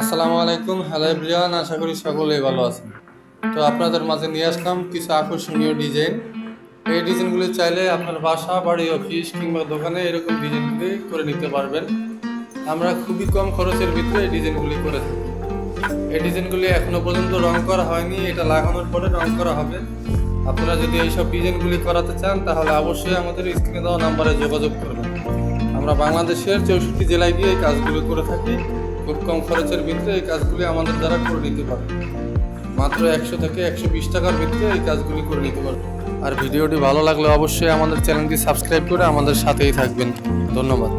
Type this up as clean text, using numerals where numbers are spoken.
আসসালামু আলাইকুম, hello everyone, আশা করি সকলেই ভালো আছেন। তো আপনাদের মাঝে নিয়ে আসলাম কিছু আকর্ষণীয় ডিজাইন। এই ডিজাইনগুলি চাইলে আপনার বাসা, বাড়ি, অফিস কিংবা দোকানে এরকম ডিজাইনগুলি করে নিতে পারবেন। আমরা খুবই কম খরচের ভিতরে এই ডিজাইনগুলি করে থাকি। এই ডিজাইনগুলি এখনো পর্যন্ত রং করা হয়নি, এটা লাগানোর পরে রং করা হবে। আপনারা যদি এইসব ডিজাইনগুলি করাতে চান তাহলে অবশ্যই আমাদের স্ক্রিনে দেওয়া নাম্বারে যোগাযোগ করবেন। আমরা বাংলাদেশের 64 জেলায় গিয়ে এই কাজগুলো করে থাকি। খুব কম খরচের ভিতরে এই কাজগুলি আমাদের দ্বারা করে নিতে পারে। মাত্র 100 থেকে 120 টাকার ভিতরে এই কাজগুলি করে নিতে পারবে। আর ভিডিওটি ভালো লাগলে অবশ্যই আমাদের চ্যানেলটি সাবস্ক্রাইব করে আমাদের সাথেই থাকবেন। ধন্যবাদ।